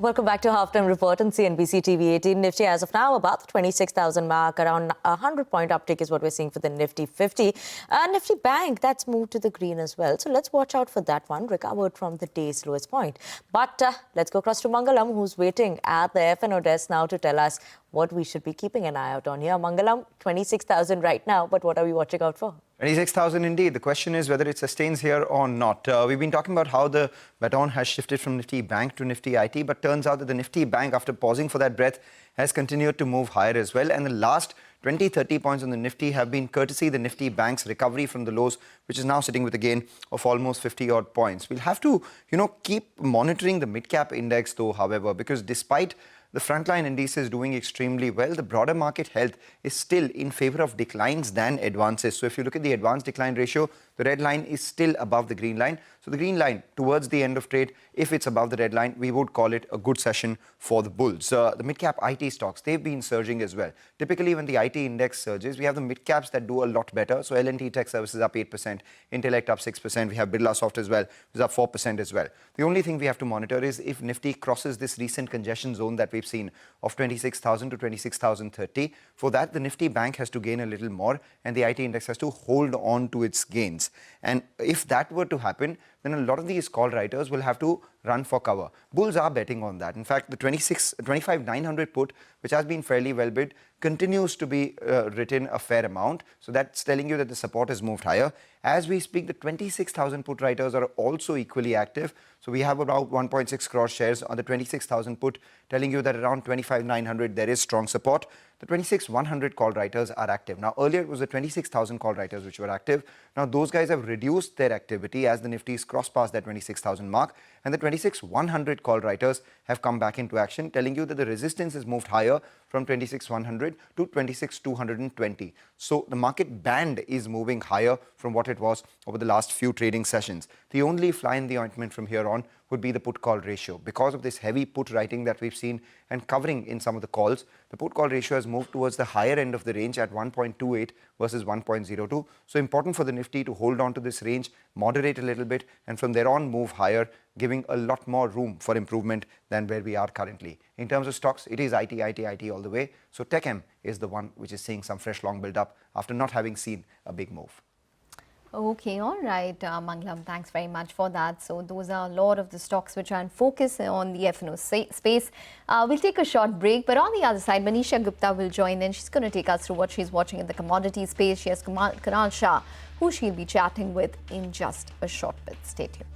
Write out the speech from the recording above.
Welcome back to Halftime Report on CNBC-TV18. Nifty as of now about the 26,000 mark, around a 100-point uptick is what we're seeing for the Nifty 50. Nifty Bank, that's moved to the green as well. So let's watch out for that one, recovered from the day's lowest point. But let's go across to Mangalam, who's waiting at the FNO desk now to tell us what we should be keeping an eye out on here. Mangalam, 26,000 right now, but what are we watching out for? 26,000 indeed. The question is whether it sustains here or not. We've been talking about how the baton has shifted from Nifty Bank to Nifty IT, but turns out that the Nifty Bank, after pausing for that breath, has continued to move higher as well. And the last 20-30 points on the Nifty have been courtesy the Nifty Bank's recovery from the lows, which is now sitting with a gain of almost 50-odd points. We'll have to, keep monitoring the mid-cap index though, however, because despite the frontline indices doing extremely well, the broader market health is still in favor of declines than advances. So if you look at the advance decline ratio, the red line is still above the green line. So the green line towards the end of trade, if it's above the red line, we would call it a good session for the bulls. The mid-cap IT stocks, they've been surging as well. Typically, when the IT index surges, we have the mid-caps that do a lot better. So L&T Tech Services up 8%, Intellect up 6%. We have Birlasoft as well, which is up 4% as well. The only thing we have to monitor is if Nifty crosses this recent congestion zone that we've seen of 26,000 to 26,030. For that, the Nifty Bank has to gain a little more and the IT index has to hold on to its gains. And if that were to happen, then a lot of these call writers will have to run for cover. Bulls are betting on that. In fact, the 25,900 put, which has been fairly well bid, continues to be written a fair amount. So that's telling you that the support has moved higher. As we speak, the 26,000 put writers are also equally active. So we have about 1.6 crore shares on the 26,000 put, telling you that around 25,900 there is strong support. The 26,100 call writers are active. Now, earlier it was the 26,000 call writers which were active. Now, those guys have reduced their activity as the Nifty's crossed past that 26,000 mark. And the 26,100 call writers have come back into action, telling you that the resistance has moved higher from 26,100 to 26,220. So the market band is moving higher from what it was over the last few trading sessions. The only fly in the ointment from here on would be the put-call ratio. Because of this heavy put writing that we've seen and covering in some of the calls, the put-call ratio has moved towards the higher end of the range at 1.28 versus 1.02. So important for the Nifty to hold on to this range, moderate a little bit, and from there on move higher, giving a lot more room for improvement than where we are currently. In terms of stocks, it is IT all the way. So TechM is the one which is seeing some fresh long build-up after not having seen a big move. Okay, all right, Mangalam, thanks very much for that. So those are a lot of the stocks which are in focus on the FNO space. We'll take a short break, but on the other side, Manisha Gupta will join in. She's going to take us through what she's watching in the commodity space. She has Kunal Shah, who she'll be chatting with in just a short bit. Stay tuned.